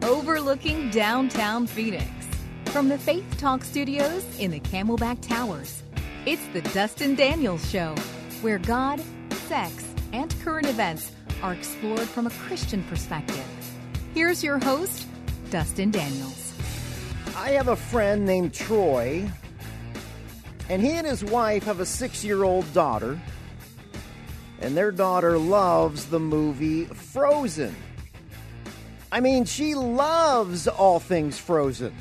overlooking downtown Phoenix. From the Faith Talk studios in the Camelback Towers, it's the Dustin Daniels Show, where God, sex, and current events are explored from a Christian perspective. Here's your host, Dustin Daniels. I have a friend named Troy, and he and his wife have a 6-year-old daughter, and their daughter loves the movie Frozen. I mean, she loves all things Frozen.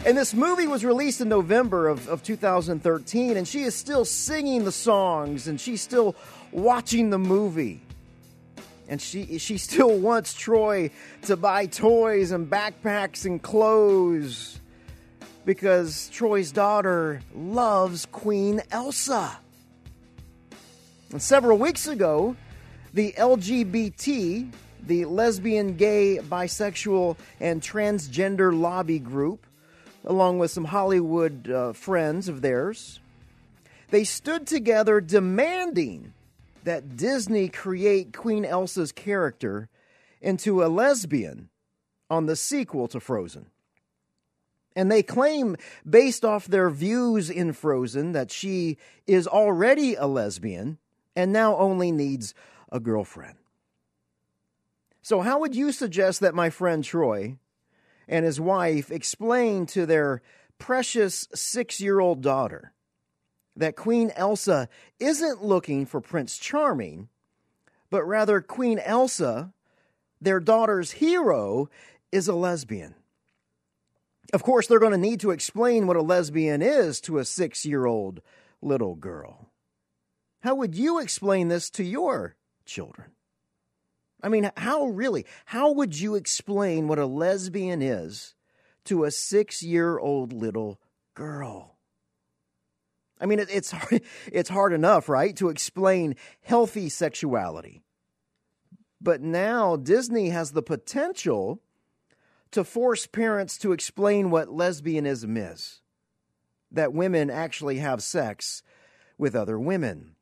And this movie was released in November of 2013, and she is still singing the songs, and she's still watching the movie. And she still wants Troy to buy toys and backpacks and clothes because Troy's daughter loves Queen Elsa. And several weeks ago, the LGBT, the lesbian, gay, bisexual, and transgender lobby group, along with some Hollywood friends of theirs, they stood together demanding that Disney create Queen Elsa's character into a lesbian on the sequel to Frozen. And they claim, based off their views in Frozen, that she is already a lesbian and now only needs a girlfriend. So how would you suggest that my friend Troy and his wife explain to their precious 6-year-old daughter that Queen Elsa isn't looking for Prince Charming, but rather Queen Elsa, their daughter's hero, is a lesbian? Of course, they're going to need to explain what a lesbian is to a 6-year-old little girl. How would you explain this to your children? I mean, how would you explain what a lesbian is to a 6-year-old little girl? I mean, it's hard enough, right, to explain healthy sexuality. But now Disney has the potential to force parents to explain what lesbianism is, that women actually have sex with other women.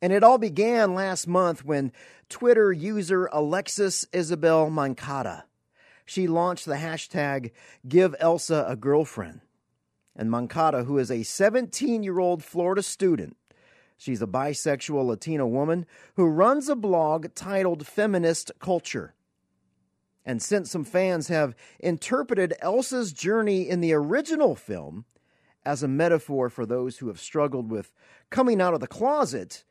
And it all began last month when Twitter user Alexis Isabel Moncada, she launched the hashtag Give Elsa a Girlfriend. And Moncada, who is a 17-year-old Florida student, she's a bisexual Latina woman who runs a blog titled Feminist Culture. And since some fans have interpreted Elsa's journey in the original film as a metaphor for those who have struggled with coming out of the closet,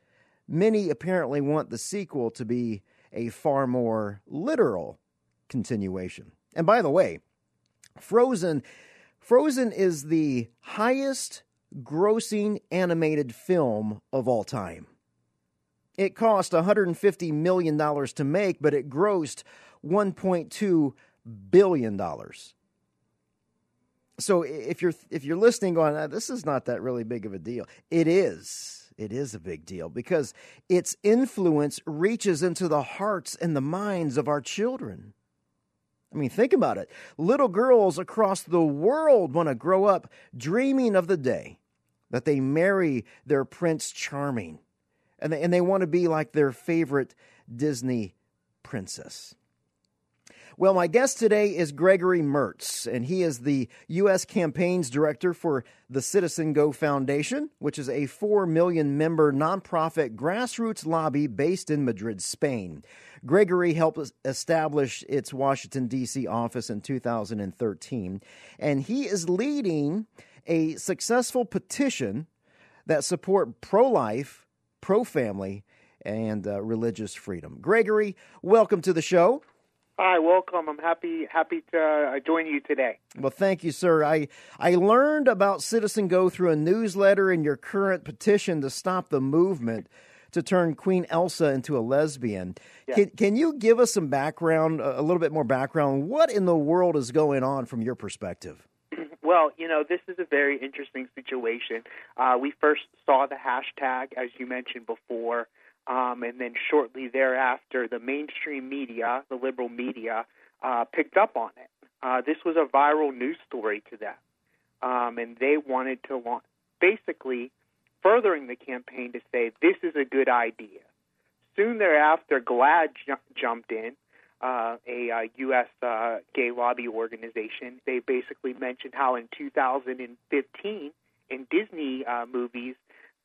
many apparently want the sequel to be a far more literal continuation. And by the way, Frozen is the highest grossing animated film of all time. It cost $150 million to make, but it grossed $1.2 billion. So if you're listening going, this is not that really big of a deal. It is. It is a big deal because its influence reaches into the hearts and the minds of our children. I mean, think about it. Little girls across the world want to grow up dreaming of the day that they marry their Prince Charming, and they want to be like their favorite Disney princess. Well, my guest today is Gregory Mertz, and he is the U.S. Campaigns Director for the Citizen Go Foundation, which is a 4 million-member nonprofit grassroots lobby based in Madrid, Spain. Gregory helped establish its Washington, D.C. office in 2013, and he is leading a successful petition that support pro-life, pro-family, and religious freedom. Gregory, welcome to the show. Hi, welcome. I'm happy to join you today. Well, thank you, sir. I learned about Citizen Go through a newsletter and your current petition to stop the movement to turn Queen Elsa into a lesbian. Yeah. Can you give us some background, a little bit more background? What in the world is going on from your perspective? Well, this is a very interesting situation. We first saw the hashtag, as you mentioned before, and then shortly thereafter, the mainstream media, the liberal media, picked up on it. This was a viral news story to them, and they wanted to launch, basically furthering the campaign to say this is a good idea. Soon thereafter, GLAAD jumped in, a U.S. gay lobby organization. They basically mentioned how in 2015 in Disney movies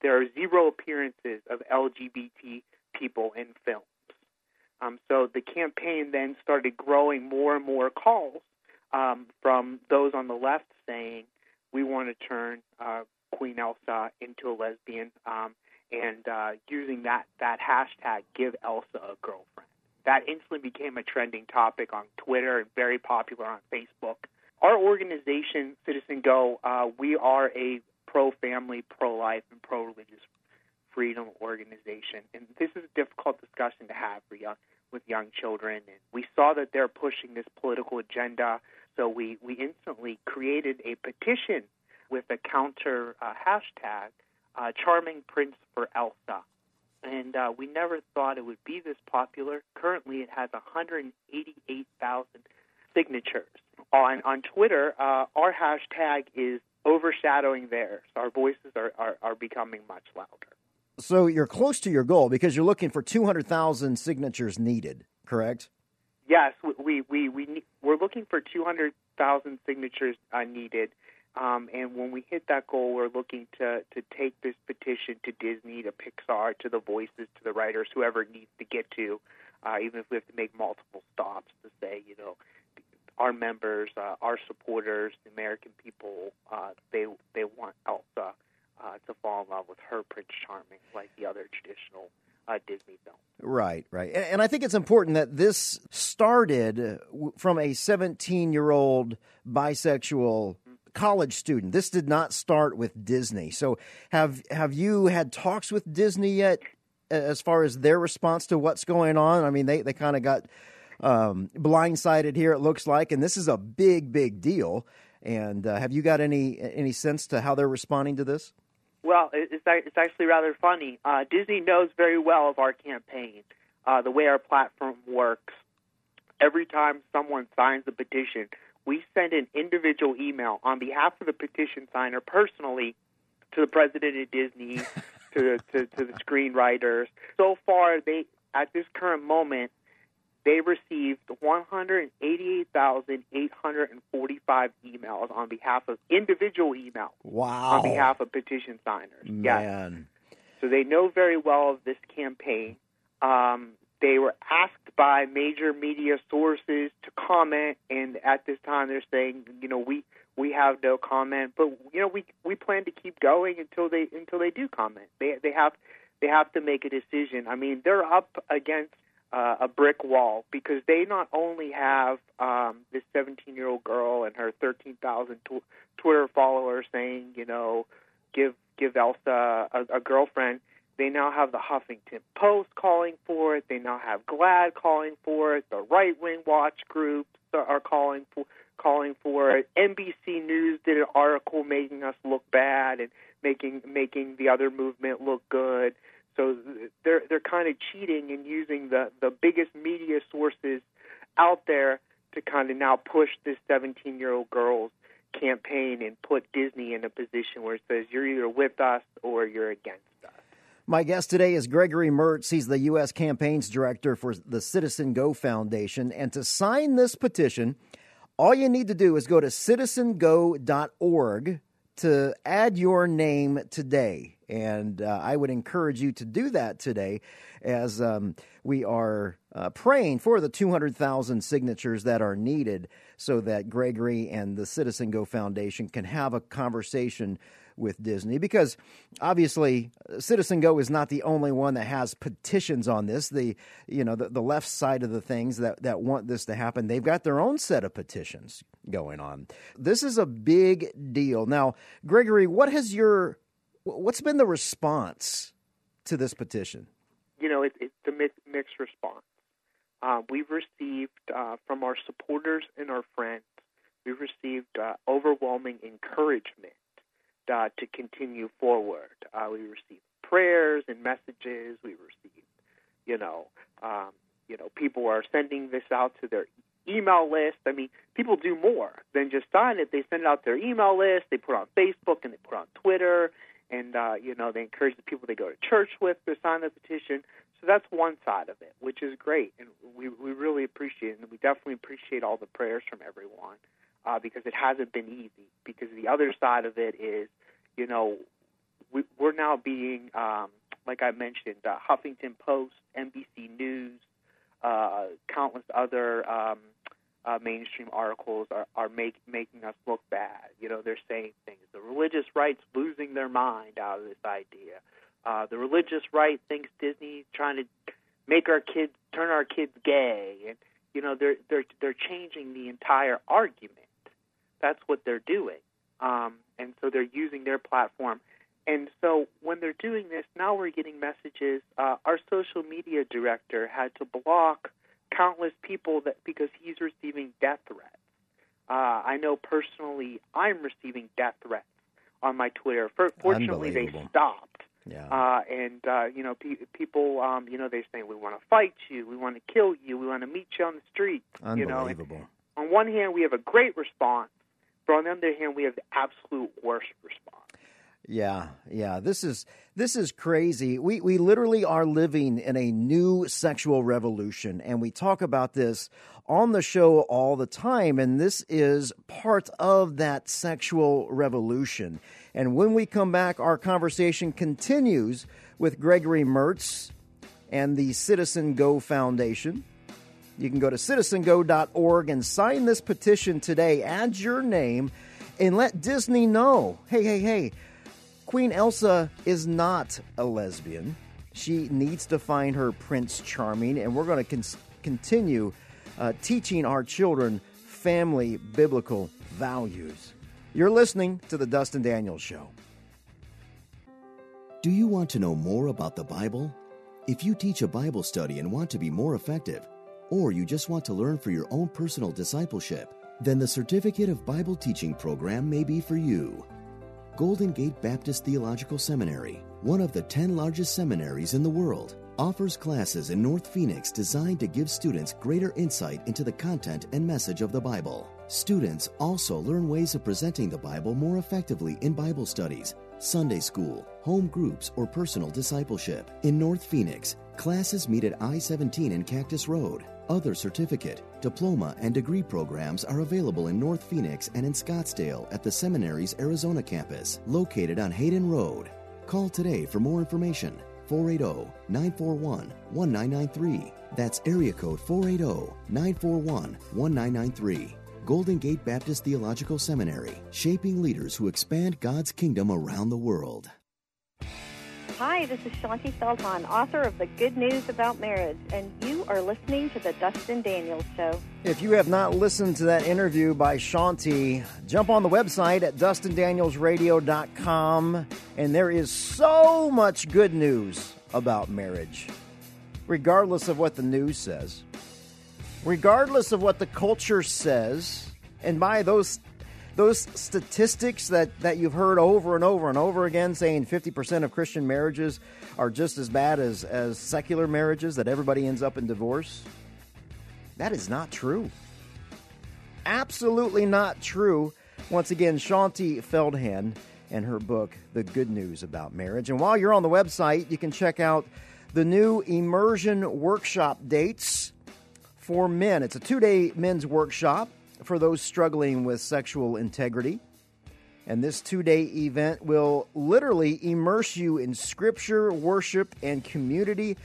there are 0 appearances of LGBT people in films. So the campaign then started growing more and more calls from those on the left saying, we want to turn Queen Elsa into a lesbian, and using that hashtag, give Elsa a girlfriend. That instantly became a trending topic on Twitter and very popular on Facebook. Our organization, Citizen Go, we are a pro-family, pro-life, and pro-religious freedom organization. And this is a difficult discussion to have with young children. And we saw that they're pushing this political agenda, so we instantly created a petition with a counter hashtag, Charming Prince for Elsa. And we never thought it would be this popular. Currently, it has 188,000 signatures. On Twitter, our hashtag is overshadowing theirs. Our voices are becoming much louder. So you're close to your goal because you're looking for 200,000 signatures needed, correct? Yes, we're looking for 200,000 signatures needed. And when we hit that goal, we're looking to take this petition to Disney, to Pixar, to the voices, to the writers, whoever it needs to get to, even if we have to make multiple stops to say, our members, our supporters, the American people, they want Elsa to fall in love with her Prince Charming, like the other traditional Disney film. Right. And I think it's important that this started from a 17-year-old bisexual college student. This did not start with Disney. So have you had talks with Disney yet as far as their response to what's going on? I mean, they kind of got blindsided here, it looks like, and this is a big deal. And have you got any sense to how they're responding to this? Well, it's actually rather funny. Disney knows very well of our campaign, the way our platform works. Every time someone signs a petition, we send an individual email on behalf of the petition signer personally to the president of Disney, to the screenwriters. So far, at this current moment, they received 188,845 emails on behalf of individual emails. Wow. On behalf of petition signers. Man. Yes. So they know very well of this campaign. They were asked by major media sources to comment, and at this time they're saying, we have no comment, but we plan to keep going until they do comment. They have to make a decision. I mean, they're up against a brick wall because they not only have this 17-year-old girl and her 13,000 Twitter followers saying, give Elsa a girlfriend. They now have the Huffington Post calling for it. They now have GLAAD calling for it. The right-wing watch groups are calling for it. NBC News did an article making us look bad and making the other movement look good. So they're kind of cheating and using the biggest media sources out there to kind of now push this 17-year-old girl's campaign and put Disney in a position where it says you're either with us or you're against us. My guest today is Gregory Mertz. He's the U.S. Campaigns Director for the Citizen Go Foundation. And to sign this petition, all you need to do is go to citizengo.org to add your name today. And I would encourage you to do that today as we are praying for the 200,000 signatures that are needed so that Gregory and the Citizen Go Foundation can have a conversation with Disney, because obviously Citizen Go is not the only one that has petitions on this. The left side of the things that want this to happen, they've got their own set of petitions going on. This is a big deal. Now, Gregory, what's been the response to this petition? It's a mixed response. We've received from our supporters and our friends, we've received overwhelming encouragement to continue forward. We received prayers and messages. We received, people are sending this out to their email list. I mean, people do more than just sign it. They send it out to their email list. They put it on Facebook and they put it on Twitter, and they encourage the people they go to church with to sign the petition. So that's one side of it, which is great, and we really appreciate it, and we definitely appreciate all the prayers from everyone because it hasn't been easy. Because the other side of it is, we're now being, like I mentioned, Huffington Post, NBC News, countless other mainstream articles are making us look bad. They're saying things. The religious right's losing their mind out of this idea. The religious right thinks Disney's trying to turn our kids gay, and they're changing the entire argument. That's what they're doing, and so they're using their platform. And so when they're doing this, now we're getting messages. Our social media director had to block countless people because he's receiving death threats. I know personally I'm receiving death threats on my Twitter. Fortunately, they stopped. Yeah. People, they're saying, we want to fight you, we want to kill you, we want to meet you on the street. Unbelievable. On one hand, we have a great response, but on the other hand, we have the absolute worst response. Yeah. This is crazy. We literally are living in a new sexual revolution, and we talk about this on the show all the time, and this is part of that sexual revolution. And when we come back, our conversation continues with Gregory Mertz and the Citizen Go Foundation. You can go to citizengo.org and sign this petition today. Add your name and let Disney know, hey, Queen Elsa is not a lesbian. She needs to find her Prince Charming, and we're going to continue teaching our children family biblical values. You're listening to The Dustin Daniels Show. Do you want to know more about the Bible? If you teach a Bible study and want to be more effective, or you just want to learn for your own personal discipleship, then the Certificate of Bible Teaching program may be for you. Golden Gate Baptist Theological Seminary, one of the 10 largest seminaries in the world, offers classes in North Phoenix designed to give students greater insight into the content and message of the Bible. Students also learn ways of presenting the Bible more effectively in Bible studies, Sunday school, home groups, or personal discipleship. In North Phoenix, classes meet at I-17 and Cactus Road. Other certificate, diploma, and degree programs are available in North Phoenix and in Scottsdale at the seminary's Arizona campus, located on Hayden Road. Call today for more information. 480-941-1993. That's area code 480-941-1993. Golden Gate Baptist Theological Seminary, shaping leaders who expand God's kingdom around the world. Hi, this is Shanti Feldhahn, author of The Good News About Marriage, and you are listening to The Dustin Daniels Show. If you have not listened to that interview by Shanti, jump on the website at DustinDanielsRadio.com, and there is so much good news about marriage, regardless of what the news says, regardless of what the culture says, and by those statistics that you've heard over and over and over again saying 50% of Christian marriages are just as bad as secular marriages, that everybody ends up in divorce. That is not true. Absolutely not true. Once again, Shanti Feldhahn and her book, The Good News About Marriage. And while you're on the website, you can check out the new immersion workshop dates for men. It's a 2-day men's workshop for those struggling with sexual integrity. And this 2-day event will literally immerse you in scripture, worship, and community.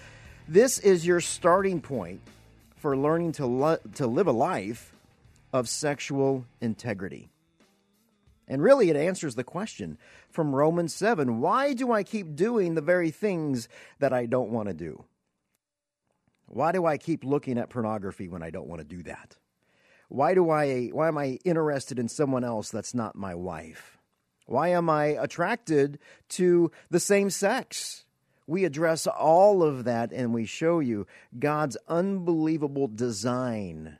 This is your starting point for learning to live a life of sexual integrity. And really, it answers the question from Romans 7, why do I keep doing the very things that I don't want to do? Why do I keep looking at pornography when I don't want to do that? Why am I interested in someone else that's not my wife? Why am I attracted to the same sex? We address all of that, and we show you God's unbelievable design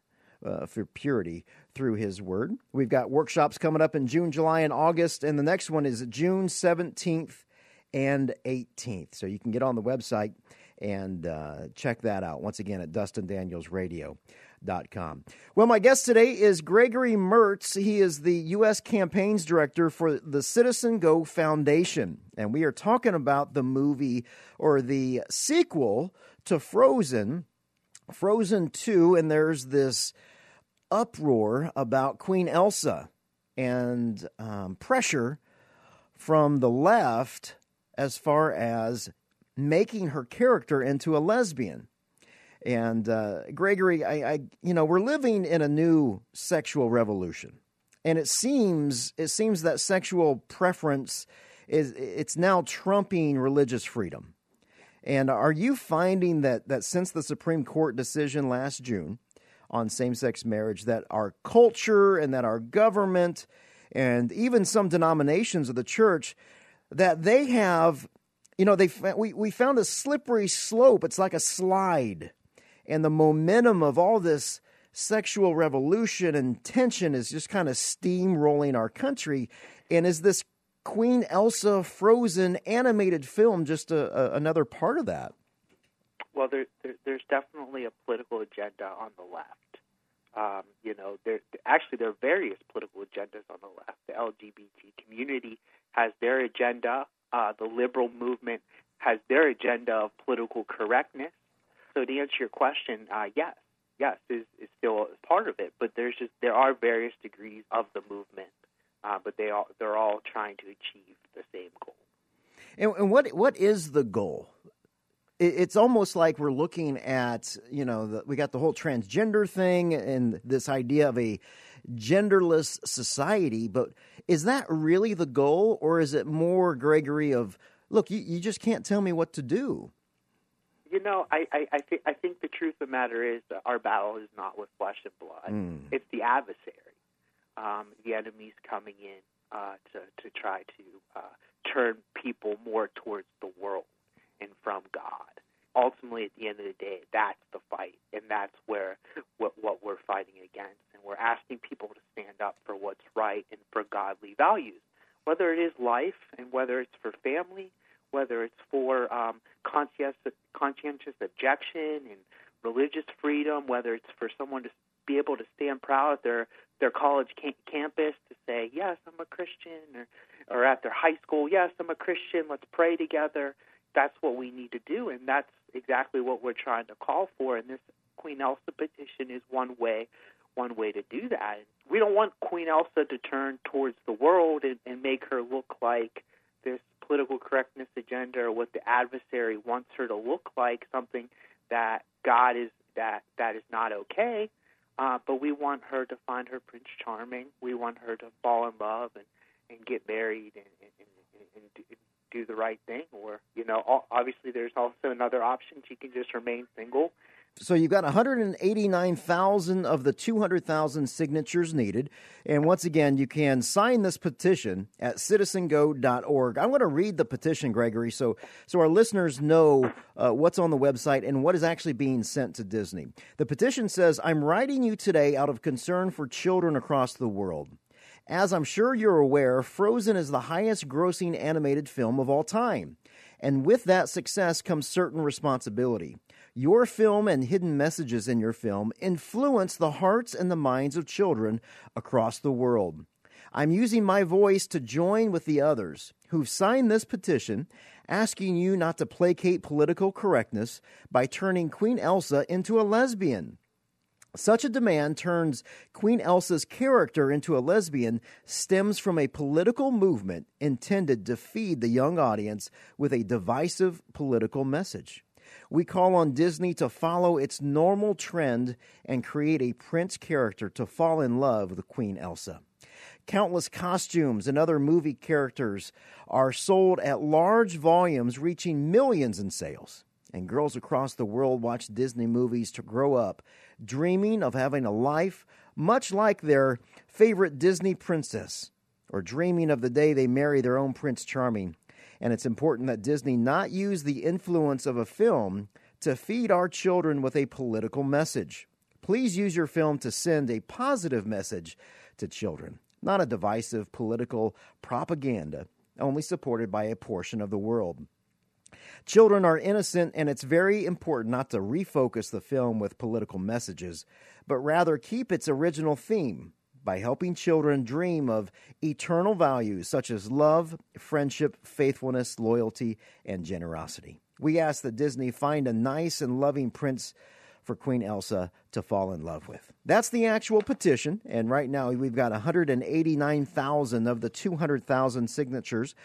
for purity through His Word. We've got workshops coming up in June, July, and August, and the next one is June 17th and 18th. So you can get on the website and check that out, once again, at DustinDanielsRadio.com. Well, my guest today is Gregory Mertz. He is the U.S. Campaigns Director for the Citizen Go Foundation. And we are talking about the movie or the sequel to Frozen, Frozen 2. And there's this uproar about Queen Elsa and pressure from the left as far as making her character into a lesbian. And Gregory, we're living in a new sexual revolution, and it seems that sexual preference it's now trumping religious freedom. And are you finding that since the Supreme Court decision last June on same-sex marriage, that our culture and that our government and even some denominations of the church, that they have, we found a slippery slope. It's like a slide. And the momentum of all this sexual revolution and tension is just kind of steamrolling our country. And is this Queen Elsa Frozen animated film just another part of that? Well, there's definitely a political agenda on the left. There are various political agendas on the left. The LGBT community has their agenda. The liberal movement has their agenda of political correctness. So to answer your question, yes is still part of it, but there are various degrees of the movement, but they're all trying to achieve the same goal. And what is the goal? It's almost like we're looking at we got the whole transgender thing and this idea of a genderless society, but is that really the goal, or is it more, Gregory, of look, you just can't tell me what to do? I think the truth of the matter is that our battle is not with flesh and blood. It's the adversary. The enemy's coming in to try to turn people more towards the world and from God. Ultimately, at the end of the day, that's the fight, and that's what we're fighting against. And we're asking people to stand up for what's right and for godly values, whether it is life and whether it's for family, whether it's for conscientious objection and religious freedom, whether it's for someone to be able to stand proud at their college campus to say, yes, I'm a Christian, or at their high school, yes, I'm a Christian, let's pray together. That's what we need to do, and that's exactly what we're trying to call for, and this Queen Elsa petition is one way to do that. We don't want Queen Elsa to turn towards the world and make her look like this political correctness agenda or what the adversary wants her to look like, something that God is that is not okay. But we want her to find her Prince Charming. We want her to fall in love and get married and do the right thing. Or obviously there's also another option. She can just remain single. So you've got 189,000 of the 200,000 signatures needed. And once again, you can sign this petition at citizengo.org. I'm going to read the petition, Gregory, so our listeners know what's on the website and what is actually being sent to Disney. The petition says, I'm writing you today out of concern for children across the world. As I'm sure you're aware, Frozen is the highest grossing animated film of all time. And with that success comes certain responsibility. Your film and hidden messages in your film influence the hearts and the minds of children across the world. I'm using my voice to join with the others who've signed this petition, asking you not to placate political correctness by turning Queen Elsa into a lesbian. Such a demand turns Queen Elsa's character into a lesbian stems from a political movement intended to feed the young audience with a divisive political message. We call on Disney to follow its normal trend and create a prince character to fall in love with Queen Elsa. Countless costumes and other movie characters are sold at large volumes, reaching millions in sales. And girls across the world watch Disney movies to grow up, dreaming of having a life much like their favorite Disney princess, or dreaming of the day they marry their own Prince Charming. And it's important that Disney not use the influence of a film to feed our children with a political message. Please use your film to send a positive message to children, not a divisive political propaganda only supported by a portion of the world. Children are innocent, and it's very important not to refocus the film with political messages, but rather keep its original theme by helping children dream of eternal values such as love, friendship, faithfulness, loyalty, and generosity. We ask that Disney find a nice and loving prince for Queen Elsa to fall in love with. That's the actual petition, and right now we've got 189,000 of the 200,000 signatures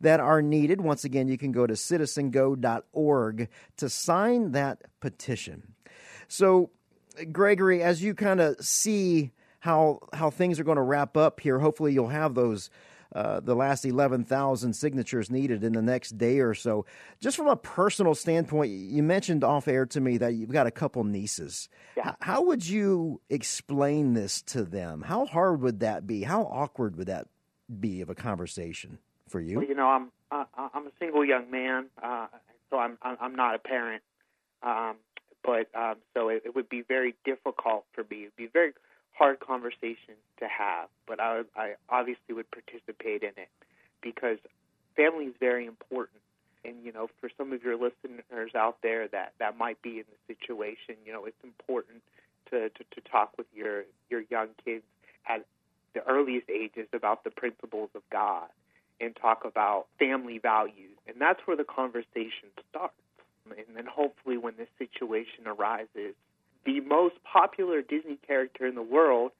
that are needed. Once again, you can go to citizengo.org to sign that petition. So, Gregory, as you kind of see how things are going to wrap up here, hopefully you'll have those the last 11,000 signatures needed in the next day or so. Just from a personal standpoint, you mentioned off air to me that you've got a couple nieces. Yeah. How would you explain this to them? How hard would that be? How awkward would that be of a conversation for you? Well, you know, I'm a single young man, so I'm not a parent. So it would be very difficult for me. It would be very hard conversation to have, but I obviously would participate in it because family is very important. And, you know, for some of your listeners out there that might be in the situation, you know, it's important to talk with your young kids at the earliest ages about the principles of God and talk about family values. And that's where the conversation starts. And then hopefully when this situation arises, the most popular Disney character in the world,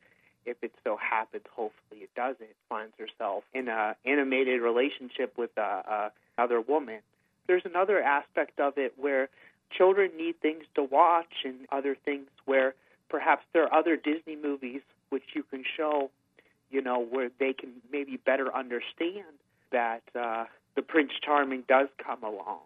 if it so happens, hopefully it doesn't, finds herself in an animated relationship with another woman. There's another aspect of it where children need things to watch and other things where perhaps there are other Disney movies which you can show, you know, where they can maybe better understand that the Prince Charming does come along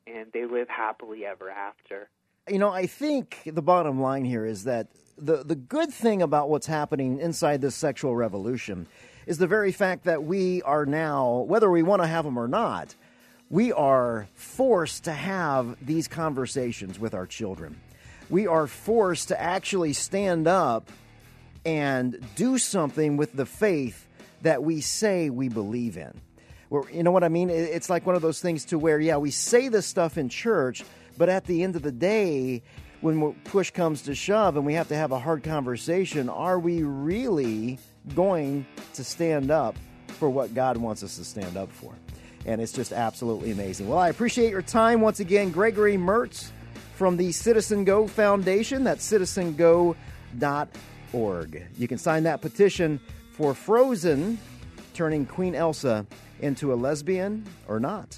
and they live happily ever after. You know, I think the bottom line here is that the good thing about what's happening inside this sexual revolution is the very fact that we are now, whether we want to have them or not, we are forced to have these conversations with our children. We are forced to actually stand up and do something with the faith that we say we believe in. You know what I mean? It's like one of those things to where, yeah, we say this stuff in church, but at the end of the day, when push comes to shove and we have to have a hard conversation, are we really going to stand up for what God wants us to stand up for? And it's just absolutely amazing. Well, I appreciate your time once again, Gregory Mertz from the Citizen Go Foundation. That's citizengo.org. You can sign that petition for Frozen turning Queen Elsa into a lesbian or not.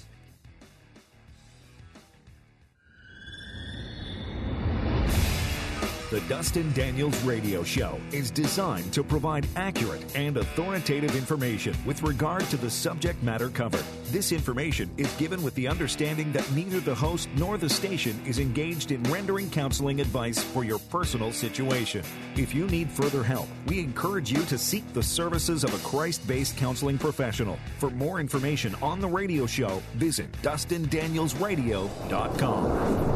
The Dustin Daniels Radio Show is designed to provide accurate and authoritative information with regard to the subject matter covered. This information is given with the understanding that neither the host nor the station is engaged in rendering counseling advice for your personal situation. If you need further help, we encourage you to seek the services of a Christ-based counseling professional. For more information on the radio show, visit DustinDanielsRadio.com.